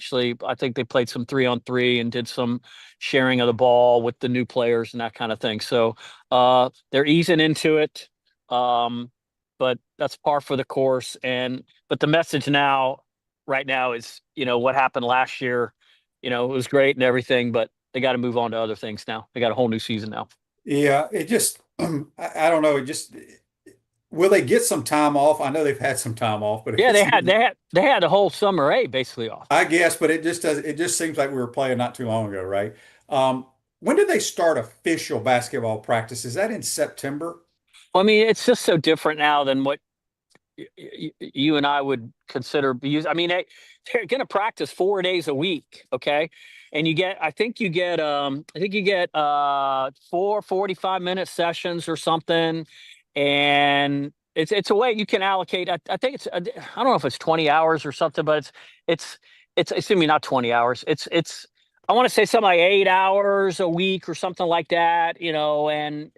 think they played some 3-on-3 and did some sharing of the ball with the new players and that kind of thing. So they're easing into it, but that's par for the course. But the message right now is, what happened last year, it was great and everything, but they got to move on to other things now. They got a whole new season now. Yeah, it just, I don't know. Will they get some time off? I know they've had some time off, but yeah, they had the whole summer basically off. I guess, but it just seems like we were playing not too long ago, right? When did they start official basketball practice? Is that in September? Well, I mean, it's just so different now than what you and I would consider. I mean, they're going to practice 4 days a week, okay? And I think you get 4 45-minute sessions or something, and it's a way you can allocate. I think I don't know if it's 20 hours or something, but it's excuse me, not 20 hours. It's I want to say something like 8 hours a week or something like that, and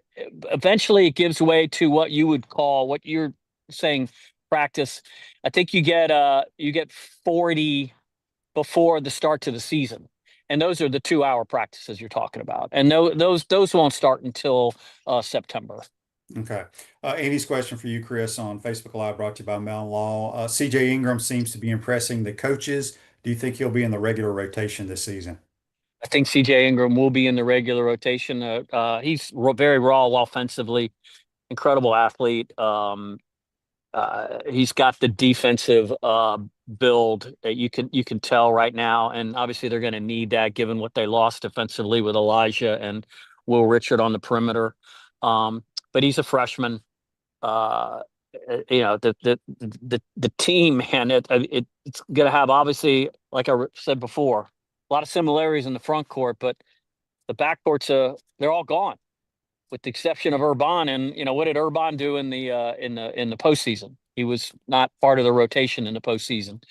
eventually it gives way to what you would call, what you're saying, practice. I think you get 40 before the start to the season. And those are the 2-hour practices you're talking about. And those won't start until September. Okay. Andy's question for you, Chris, on Facebook Live, brought to you by Mellon Law. CJ Ingram seems to be impressing the coaches. Do you think he'll be in the regular rotation this season? I think CJ Ingram will be in the regular rotation. He's very raw offensively, incredible athlete. He's got the defensive build that you can tell right now, and obviously they're going to need that given what they lost defensively with Elijah and Will Richard on the perimeter. But he's a freshman. The team, man, it's going to have, obviously, like I said before, a lot of similarities in the front court, but the backcourt's they're all gone, with the exception of Urban. And what did Urban do in the postseason? He was not part of the rotation in the postseason.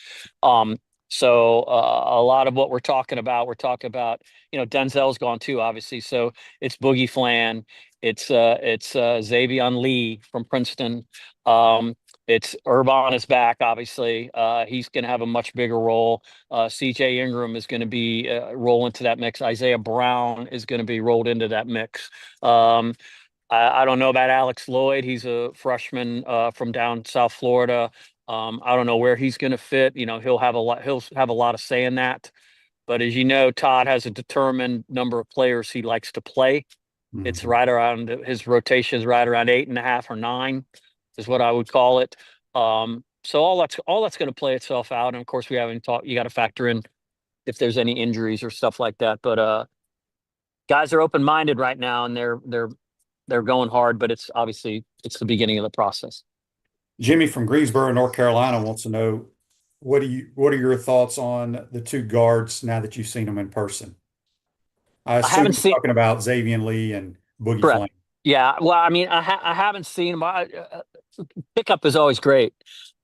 So a lot of what we're talking about, Denzel's gone too, obviously. So it's Boogie Flan, it's Xavion Lee from Princeton. It's Urban is back, obviously. He's going to have a much bigger role. CJ Ingram is going to be roll into that mix. Isaiah Brown is going to be rolled into that mix. I don't know about Alex Lloyd. He's a freshman from down South Florida. I don't know where he's going to fit. He'll have a lot. He'll have a lot of say in that. But as you know, Todd has a determined number of players he likes to play. It's right around his rotation is right around 8.5 or 9, is what I would call it. So all that's going to play itself out. And of course, we haven't talked. You got to factor in if there's any injuries or stuff like that. But guys are open minded right now, and they're going hard. But it's the beginning of the process. Jimmy from Greensboro, North Carolina wants to know what are your thoughts on the two guards now that you've seen them in person? I assume haven't you're seen. talking about Xavier Lee and Boogie Correct. Flame. Yeah. Well, I mean, I haven't seen him. Pickup is always great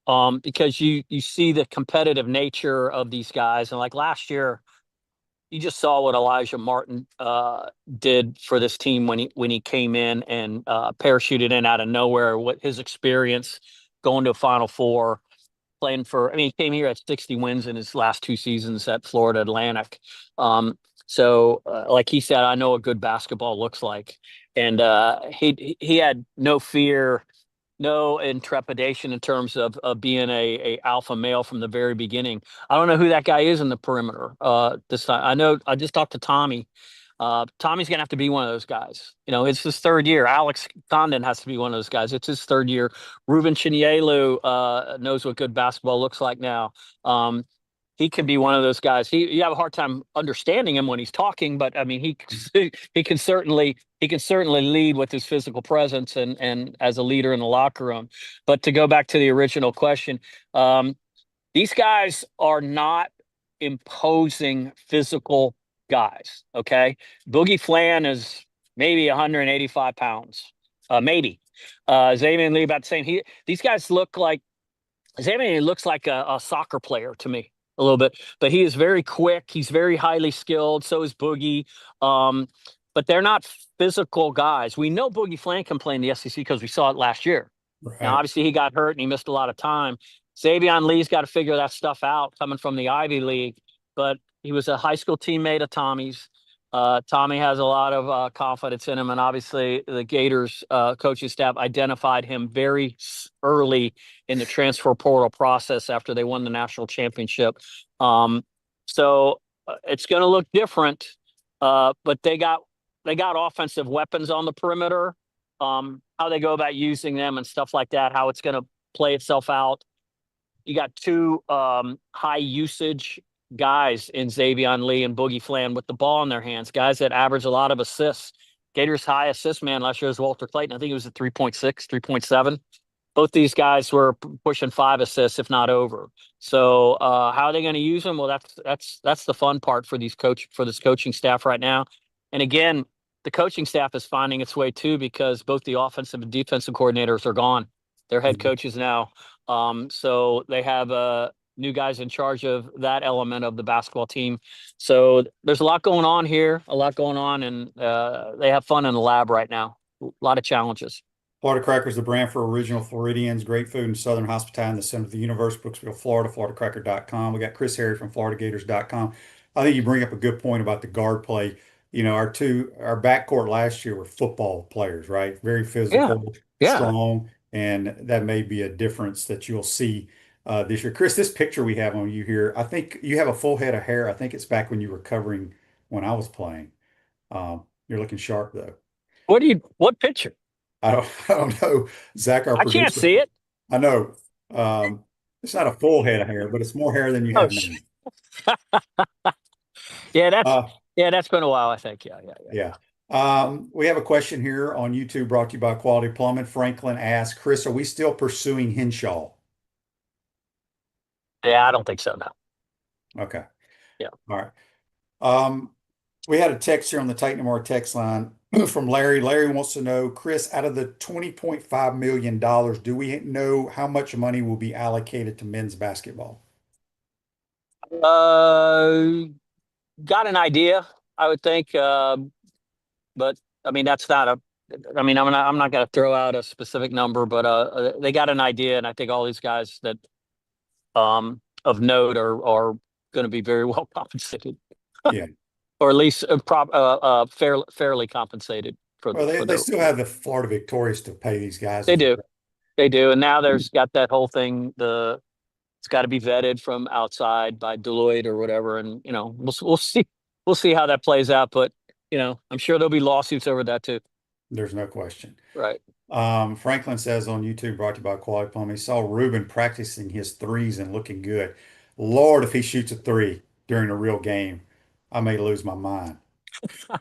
because you see the competitive nature of these guys, and like last year, you just saw what Elijah Martin did for this team when he came in and parachuted in out of nowhere. What his experience going to a Final Four, playing for. I mean, he came here at 60 wins in his last 2 seasons at Florida Atlantic. So, like he said, I know what good basketball looks like, and he had no fear, no intrepidation in terms of being a alpha male from the very beginning. I don't know who that guy is in the perimeter this time. I know I just talked to Tommy. Tommy's gonna have to be one of those guys. It's his 3rd year. Alex Condon has to be one of those guys. It's his 3rd year. Ruben Chinielu knows what good basketball looks like now. He can be one of those guys. You have a hard time understanding him when he's talking, but I mean, he can certainly lead with his physical presence and as a leader in the locker room. But to go back to the original question, these guys are not imposing physical guys. Okay, Boogie Flan is maybe 185 pounds, maybe. Xavier Lee about the same. These guys look like Xavier looks like a soccer player to me. A little bit, but he is very quick. He's very highly skilled. So is Boogie. But they're not physical guys. We know Boogie Flan can play in the SEC because we saw it last year. Right. Now, obviously, he got hurt and he missed a lot of time. Xavier Lee's got to figure that stuff out coming from the Ivy League. But he was a high school teammate of Tommy's. Tommy has a lot of confidence in him, and obviously the Gators coaching staff identified him very early in the transfer portal process after they won the national championship. So it's going to look different, but they got offensive weapons on the perimeter. How they go about using them and stuff like that, how it's going to play itself out. You got 2 high usage guys in Xavier Lee and Boogie Flan with the ball in their hands, guys that average a lot of assists. Gators' high assist man last year was Walter Clayton. I think it was at 3.6, 3.7. Both these guys were pushing 5 assists, if not over. So how are they going to use them? Well, that's the fun part for this coaching staff right now. And again, the coaching staff is finding its way too, because both the offensive and defensive coordinators are gone. They're head coaches now. So they have new guys in charge of that element of the basketball team. So there's a lot going on here, and they have fun in the lab right now. A lot of challenges. Florida Crackers, the brand for original Floridians, great food and southern hospitality in the center of the universe. Brooksville, Florida, FloridaCracker.com. We got Chris Harry from FloridaGators.com. I think you bring up a good point about the guard play. Our backcourt last year were football players, right? Very physical, strong, and that may be a difference that you'll see this year. Chris, this picture we have on you here, I think you have a full head of hair. I think it's back when you were covering when I was playing. You're looking sharp though. What picture? I don't know. Zach, our producer. I can't see it. I know. It's not a full head of hair, but it's more hair than you have now. That's been a while, I think. Yeah. We have a question here on YouTube brought to you by Quality Plumbing. Franklin asks, Chris, are we still pursuing Henshaw? Yeah, I don't think so, no. Okay. Yeah. All right. We had a text here on the Titan More text line from Larry. Larry wants to know, Chris, out of the $20.5 million, do we know how much money will be allocated to men's basketball? Got an idea, I would think. But I mean, that's not I'm not going to throw out a specific number, but they got an idea, and I think all these guys that of note are going to be very well compensated. Yeah. Or at least fairly compensated. for Well, they their. still have the Florida Victorious to pay these guys. They do, and now there's got that whole thing. It's got to be vetted from outside by Deloitte or whatever, and we'll see how that plays out. But I'm sure there'll be lawsuits over that too. There's no question. Right. Franklin says on YouTube, brought to you by Quality Plumbing, he saw Ruben practicing his threes and looking good. Lord, if he shoots a three during a real game, I may lose my mind.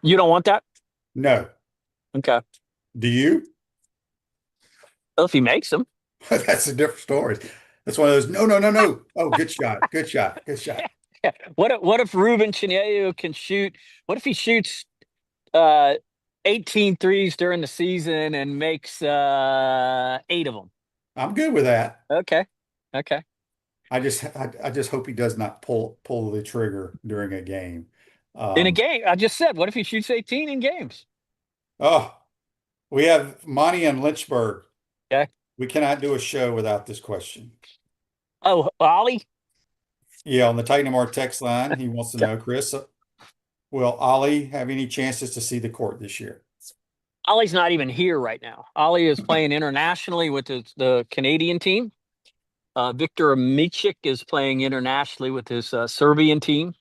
You don't want that? No. Okay. Do you? Well, if he makes them. That's a different story. That's one of those, no. Oh, good shot. Good shot. Good shot. Yeah. What if Ruben Chineyu can shoot? What if he shoots 18 threes during the season and makes 8 of them? I'm good with that. Okay. I just hope he does not pull the trigger during a game. In a game, I just said, what if he shoots 18 in games? Oh, we have Monty in Lynchburg. Okay. We cannot do a show without this question. Oh, Ollie? Yeah, on the Titanamar text line, he wants to know, Chris, will Ollie have any chances to see the court this year? Ollie's not even here right now. Ollie is playing internationally with the Canadian team. Victor Micic is playing internationally with his Serbian team.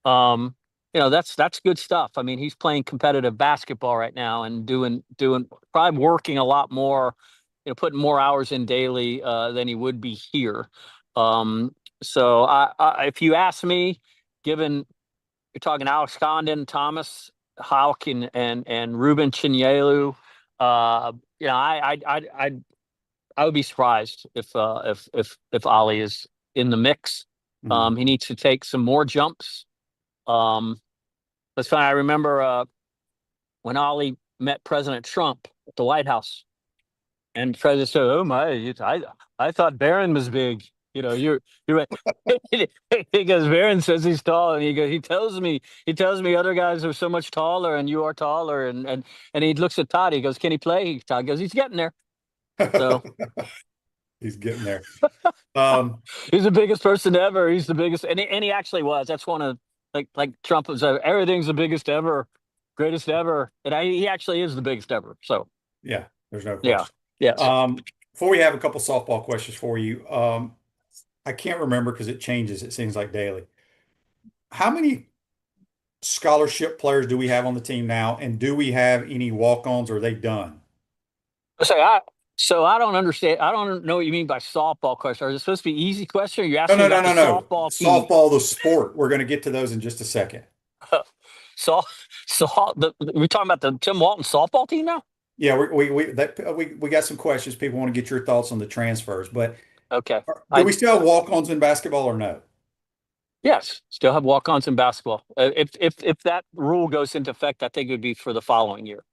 That's good stuff. I mean, he's playing competitive basketball right now and doing probably working a lot more, putting more hours in daily than he would be here. So I if you ask me, given you're talking Alex Condon, Thomas Houck, and Ruben Chinyelu, I would be surprised if Ollie is in the mix. He needs to take some more jumps. That's fine. I remember when Ollie met President Trump at the White House, and the president said, "Oh my, I thought Barron was big. You're because Barron says he's tall, and he tells me other guys are so much taller, and you are taller, and he looks at Todd. He goes, "Can he play?" Todd goes, "He's getting there." So he's getting there. He's the biggest person ever. He's the biggest, and he actually was. That's one of like Trump was. Everything's the biggest ever, greatest ever, and he actually is the biggest ever. So yeah, there's no question. Yeah. Yes. Before we have a couple softball questions for you, I can't remember because it changes. It seems like daily. How many scholarship players do we have on the team now, and do we have any walk-ons, or are they done? So I don't understand. I don't know what you mean by softball question. Are it supposed to be easy question? Or you asking No. about the softball team? Softball, the sport. We're going to get to those in just a second. We're talking about the Tim Walton softball team now? Yeah, we got some questions. People want to get your thoughts on the transfers, but okay. Do we still have walk-ons in basketball or no? Yes, still have walk-ons in basketball. If that rule goes into effect, I think it would be for the following year.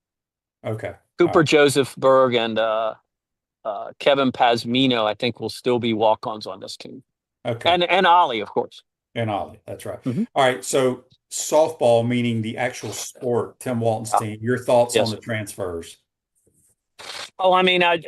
Okay. Cooper Joseph Berg and Kevin Pazmino, I think, will still be walk-ons on this team. Okay. And Ollie, of course. And Ollie, that's right. Mm-hmm. All right. So softball, meaning the actual sport, Tim Walton's team. Your thoughts on the transfers? Oh, I mean, I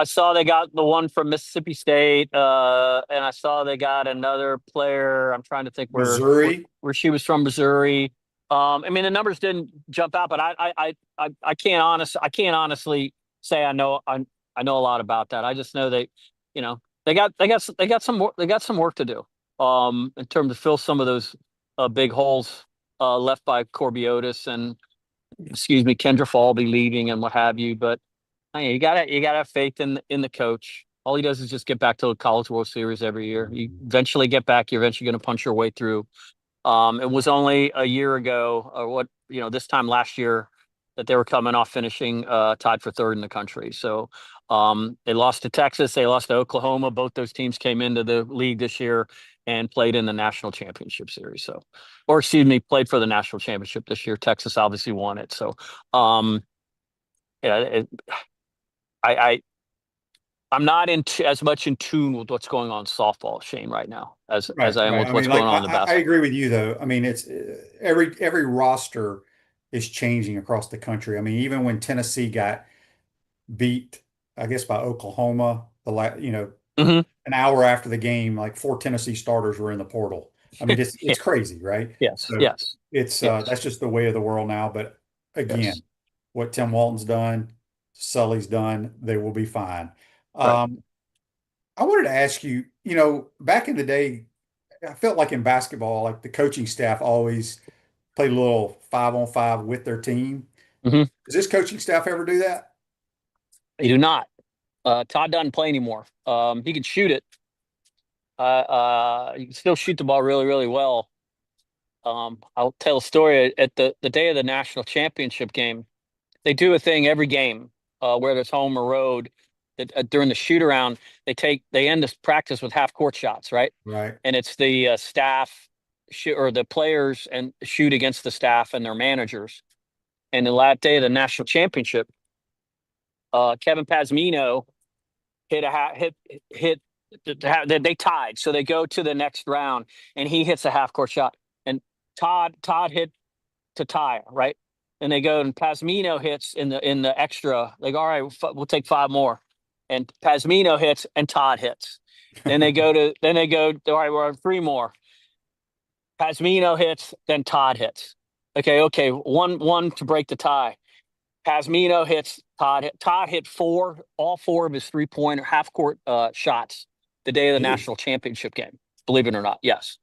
saw they got the one from Mississippi State, and I saw they got another player. I'm trying to think where she was from, Missouri. I mean, the numbers didn't jump out, but I can't honestly say I know a lot about that. I just know they got some work to do in terms of fill some of those big holes left by Corbiotis and Kendra Falby leaving and what have you. But you gotta have faith in the coach. All he does is just get back to the College World Series every year. You eventually get back. You're eventually going to punch your way through. It was only a year ago, or this time last year, that they were coming off finishing tied for third in the country. So they lost to Texas. They lost to Oklahoma. Both those teams came into the league this year and played in the national championship series. So, played for the national championship this year. Texas obviously won it. So, I'm not as much in tune with what's going on in softball, Shane, right now as I am with what's going on in the basketball. I agree with you, though. I mean, it's every roster is changing across the country. I mean, even when Tennessee got beat, I guess, by Oklahoma, an hour after the game, like 4 Tennessee starters were in the portal. I mean, it's crazy, right? Yes, so yes. It's that's just the way of the world now. But again, what Tim Walton's done, Sully's done, they will be fine. Right. I wanted to ask you, back in the day, I felt like in basketball, like the coaching staff always played a little 5-on-5 with their team. Mm-hmm. Does this coaching staff ever do that? They do not. Todd doesn't play anymore. He can shoot it. He can still shoot the ball really, really well. I'll tell a story at the day of the national championship game. They do a thing every game, whether it's home or road. That during the shoot around, they end the practice with half court shots, right? Right. And it's the staff or the players and shoot against the staff and their managers. And the last day of the national championship, Kevin Pasmino hit. They tied, so they go to the next round, and he hits a half court shot, and Todd hit to tie, right? And they go, and Pasmino hits in the extra. They go, all right, we'll take 5 more, and Pasmino hits, and Todd hits. Then they go, all right, we're on 3 more. Pasmino hits, then Todd hits. Okay, one to break the tie. Pasmino hits, Todd hit all 4 of his 3-pointer half court shots the day of the national championship game. Believe it or not, yes.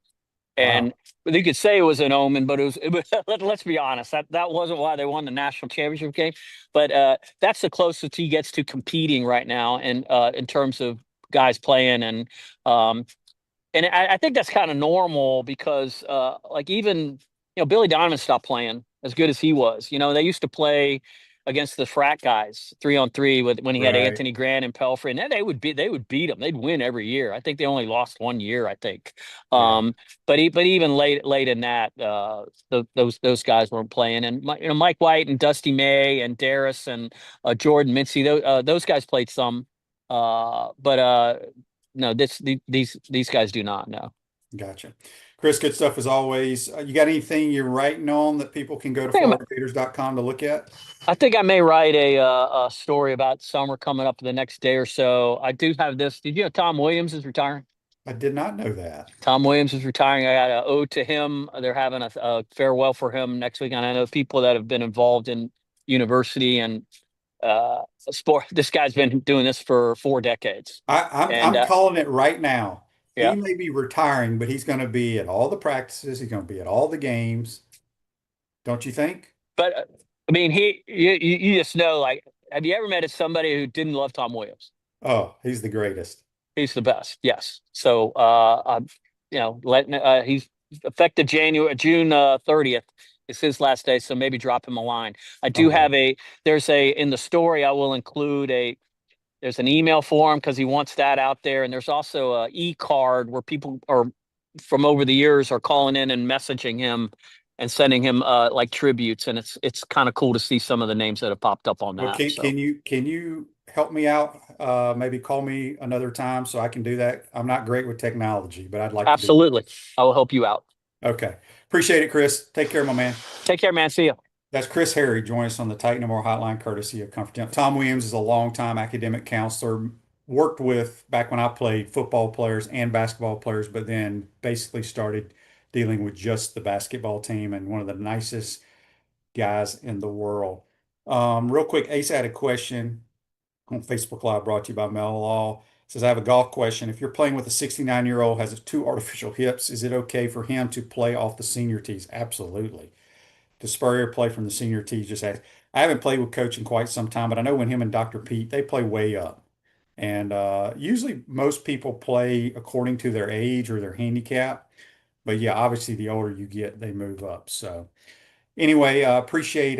And you could say it was an omen, but it was let's be honest, that wasn't why they won the national championship game. But that's the closest he gets to competing right now, and in terms of guys playing, and I think that's kind of normal because like even Billy Donovan stopped playing as good as he was. They used to play against the frat guys 3-on-3 when he had Anthony Grant and Pelfrey, and then they would beat them. They'd win every year. I think they only lost 1 year, I think. But even late in that, those guys weren't playing. And Mike White and Dusty May and Darris and Jordan Mincy, those guys played some. But no, these guys do not. No. Gotcha. Chris, good stuff as always. You got anything you're writing on that people can go to FloridaGators.com to look at? I think I may write a story about summer coming up the next day or so. I do have this. Did you know Tom Williams is retiring? I did not know that. Tom Williams is retiring. I got an ode to him. They're having a farewell for him next week. And I know people that have been involved in university and sport. This guy's been doing this for 4 decades. I'm calling it right now. Yeah. He may be retiring, but he's going to be at all the practices. He's going to be at all the games. Don't you think? But I mean, you just know, like, have you ever met somebody who didn't love Tom Williams? Oh, he's the greatest. He's the best. Yes. So, he's effective June 30th is his last day. So maybe drop him a line. I do have in the story, I will include there's an email for him because he wants that out there. And there's also a e-card where people are from over the years are calling in and messaging him and sending him like tributes. And it's kind of cool to see some of the names that have popped up on that. Okay. So. Can you help me out? Maybe call me another time so I can do that. I'm not great with technology, but I'd like Absolutely. to. I will help you out. Okay. Appreciate it, Chris. Take care, my man. Take care, man. See you. That's Chris Harry joining us on the Titan No More Hotline, courtesy of Comfort Temp. Tom Williams is a longtime academic counselor, worked with back when I played football players and basketball players, but then basically started dealing with just the basketball team, and one of the nicest guys in the world. Real quick, Ace had a question on Facebook Live brought to you by Mel Law. It says, I have a golf question. If you're playing with a 69-year-old, has 2 artificial hips, is it okay for him to play off the senior tees? Absolutely. Does Spurrier play from the senior tees? Just ask. I haven't played with Coach in quite some time, but I know when him and Dr. Pete, they play way up. And usually most people play according to their age or their handicap. But yeah, obviously the older you get, they move up. So anyway, appreciate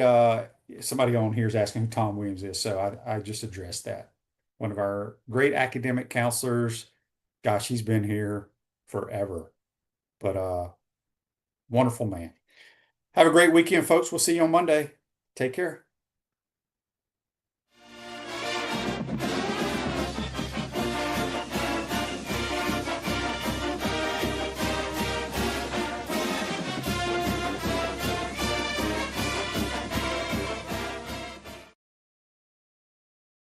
somebody on here is asking who Tom Williams is. So I just addressed that. One of our great academic counselors. Gosh, he's been here forever. But wonderful man. Have a great weekend, folks. We'll see you on Monday. Take care.